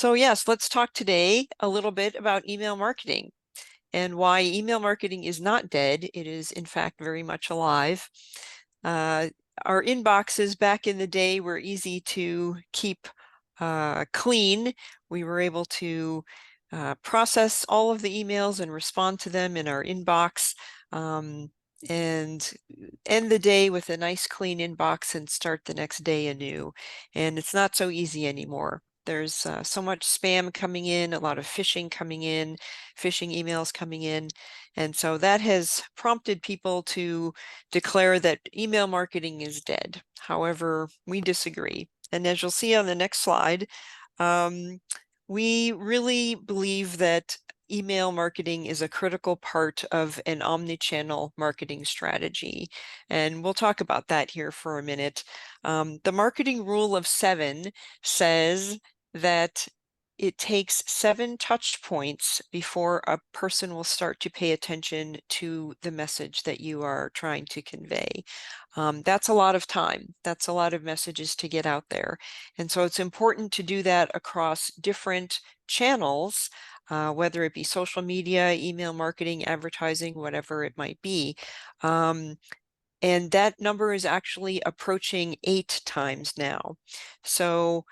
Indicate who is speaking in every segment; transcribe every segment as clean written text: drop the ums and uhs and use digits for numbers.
Speaker 1: So yes, let's talk today a little bit about email marketing and why email marketing is not dead. It is, in fact, very much alive. Uh, our inboxes back in the day were easy to keep clean. We were able to process all of the emails and respond to them in our inbox, and end the day with a nice clean inbox and start the next day anew. And it's not so easy anymore. There's so much spam coming in, a lot of phishing coming in, phishing emails coming in. And so that has prompted people to declare that email marketing is dead. However, we disagree. And as you'll see on the next slide, we really believe that email marketing is a critical part of an omni-channel marketing strategy. And we'll talk about that here for a minute. The marketing rule of 7 says that it takes 7 touch points before a person will start to pay attention to the message that you are trying to convey. That's a lot of time. That's a lot of messages to get out there. And so it's important to do that across different channels, whether it be social media, email marketing, advertising, whatever it might be. And that number is actually approaching 8 times now. So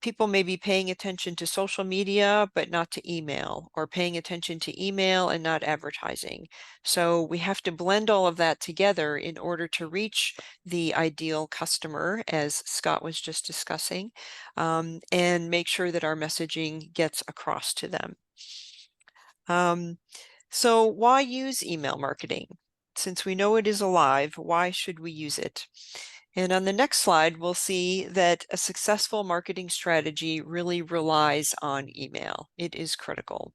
Speaker 1: people may be paying attention to social media, but not to email, or paying attention to email and not advertising. So we have to blend all of that together in order to reach the ideal customer, as Scott was just discussing, and make sure that our messaging gets across to them. So why use email marketing? Since we know it is alive, why should we use it? And on the next slide, we'll see that a successful marketing strategy really relies on email. It is critical.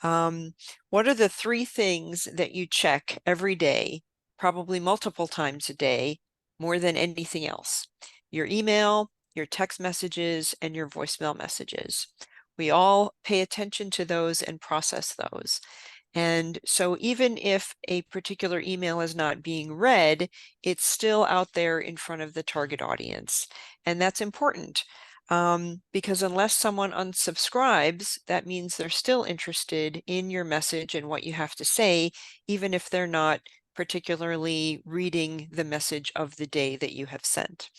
Speaker 1: What are the 3 things that you check every day, probably multiple times a day, more than anything else? Your email, your text messages, and your voicemail messages. We all pay attention to those and process those. And so even if a particular email is not being read, it's still out there in front of the target audience. And that's important because unless someone unsubscribes, that means they're still interested in your message and what you have to say, even if they're not particularly reading the message of the day that you have sent.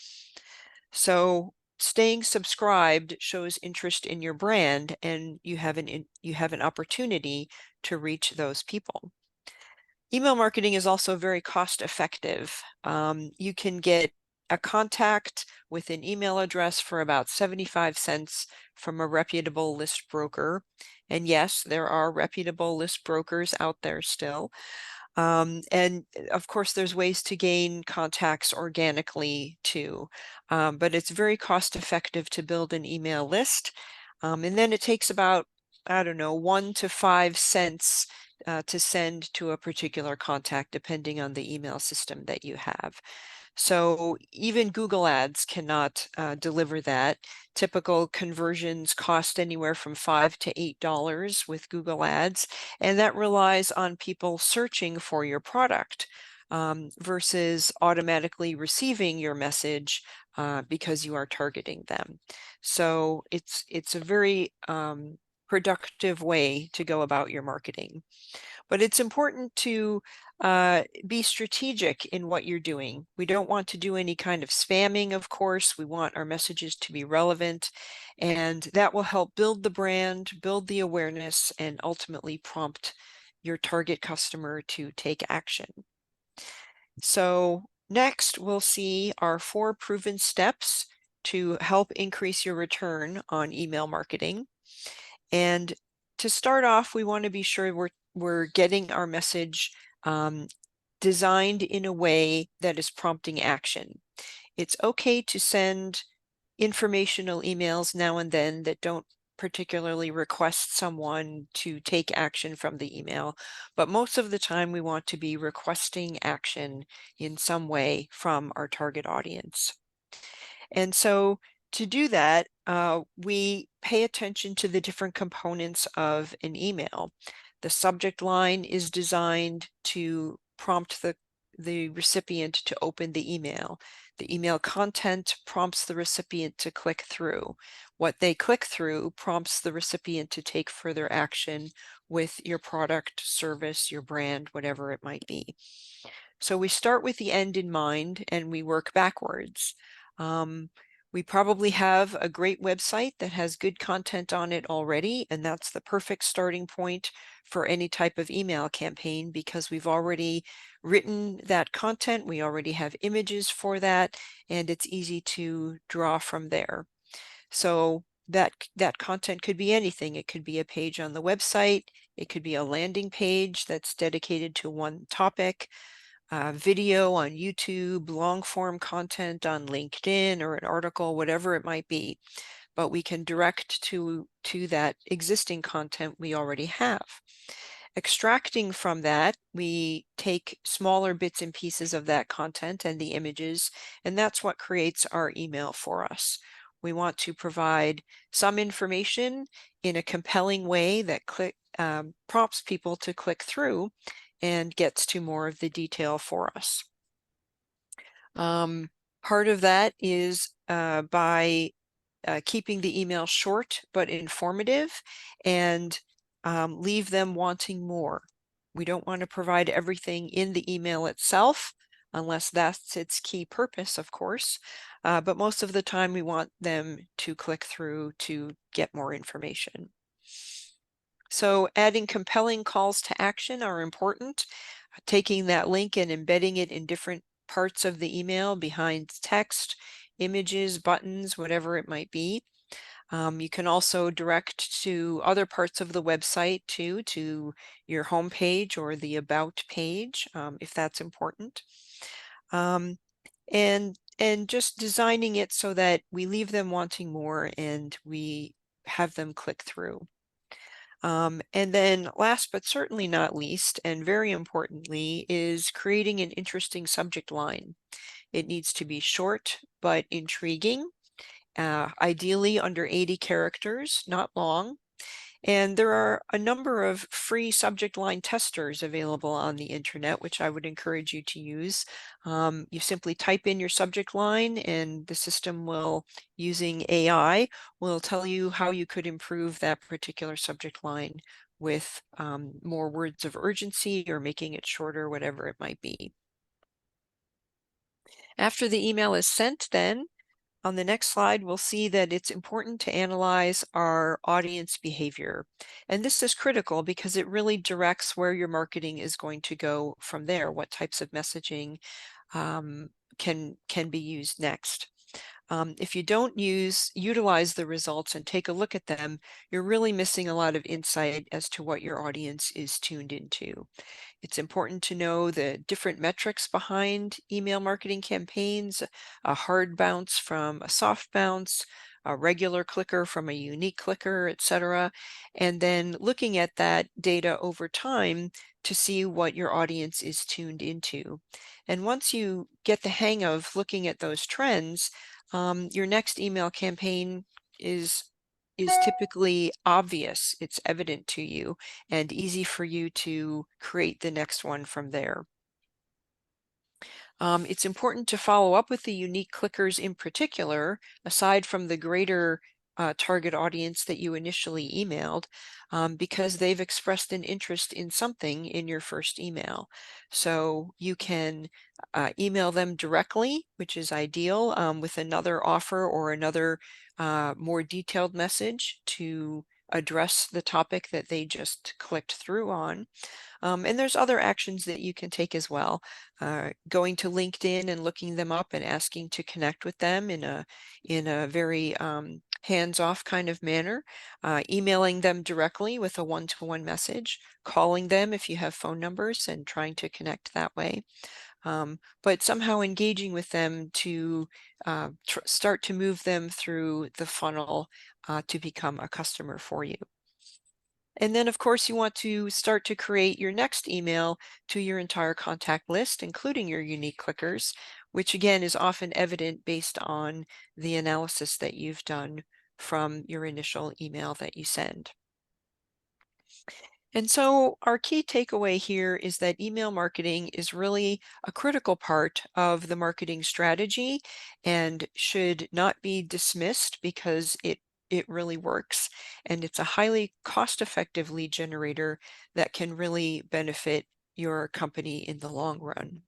Speaker 1: So staying subscribed shows interest in your brand, and you have an opportunity to reach those people. Email marketing is also very cost effective. You can get a contact with an email address for about 75 cents from a reputable list broker. And yes, there are reputable list brokers out there still. And of course, there's ways to gain contacts organically too, but it's very cost effective to build an email list. And then it takes about, I don't know, 1 to 5 cents to send to a particular contact, depending on the email system that you have. So even Google Ads cannot deliver that. Typical conversions cost anywhere from $5 to $8 with Google Ads, and that relies on people searching for your product versus automatically receiving your message because you are targeting them. So it's a very productive way to go about your marketing. But it's important to be strategic in what you're doing. We don't want to do any kind of spamming, of course. We want our messages to be relevant, and that will help build the brand, build the awareness, and ultimately prompt your target customer to take action. So next, we'll see our 4 proven steps to help increase your return on email marketing. And to start off, we want to be sure we're getting our message designed in a way that is prompting action. It's okay to send informational emails now and then that don't particularly request someone to take action from the email, but most of the time we want to be requesting action in some way from our target audience. And so to do that, we pay attention to the different components of an email. The subject line is designed to prompt the recipient to open the email. The email content prompts the recipient to click through. What they click through prompts the recipient to take further action with your product, service, your brand, whatever it might be. So we start with the end in mind and we work backwards. We probably have a great website that has good content on it already, and that's the perfect starting point for any type of email campaign because we've already written that content, we already have images for that, and it's easy to draw from there. So that content could be anything. It could be a page on the website, it could be a landing page that's dedicated to one topic, video on YouTube, long form content on LinkedIn, or an article, whatever it might be. But we can direct to that existing content we already have. Extracting from that, we take smaller bits and pieces of that content and the images, and that's what creates our email for us. We want to provide some information in a compelling way that prompts people to click through and gets to more of the detail for us. Part of that is by keeping the email short but informative and leave them wanting more. We don't want to provide everything in the email itself unless that's its key purpose, of course. But most of the time we want them to click through to get more information. So adding compelling calls to action are important. Taking that link and embedding it in different parts of the email behind text, images, buttons, whatever it might be. You can also direct to other parts of the website too, to your home page or the About page, if that's important. And just designing it so that we leave them wanting more and we have them click through. And then last but certainly not least, and very importantly, is creating an interesting subject line. It needs to be short but intriguing, ideally under 80 characters, not long. And there are a number of free subject line testers available on the internet, which I would encourage you to use. You simply type in your subject line and the system will, using AI, will tell you how you could improve that particular subject line with more words of urgency or making it shorter, whatever it might be. After the email is sent, then on the next slide, we'll see that it's important to analyze our audience behavior. And this is critical because it really directs where your marketing is going to go from there, what types of messaging can be used next. If you don't utilize the results and take a look at them, you're really missing a lot of insight as to what your audience is tuned into. It's important to know the different metrics behind email marketing campaigns, a hard bounce from a soft bounce, a regular clicker from a unique clicker, etc. And then looking at that data over time to see what your audience is tuned into. And once you get the hang of looking at those trends, your next email campaign is typically obvious. It's evident to you and easy for you to create the next one from there. It's important to follow up with the unique clickers in particular, aside from the greater target audience that you initially emailed, because they've expressed an interest in something in your first email. So you can email them directly, which is ideal, with another offer or another more detailed message to address the topic that they just clicked through on. And there's other actions that you can take as well. Going to LinkedIn and looking them up and asking to connect with them in a very hands-off kind of manner, emailing them directly with a one-to-one message, calling them if you have phone numbers and trying to connect that way. But somehow engaging with them to start to move them through the funnel to become a customer for you. And then, of course, you want to start to create your next email to your entire contact list, including your unique clickers, which again is often evident based on the analysis that you've done from your initial email that you send. And so our key takeaway here is that email marketing is really a critical part of the marketing strategy and should not be dismissed because it really works. And it's a highly cost-effective lead generator that can really benefit your company in the long run.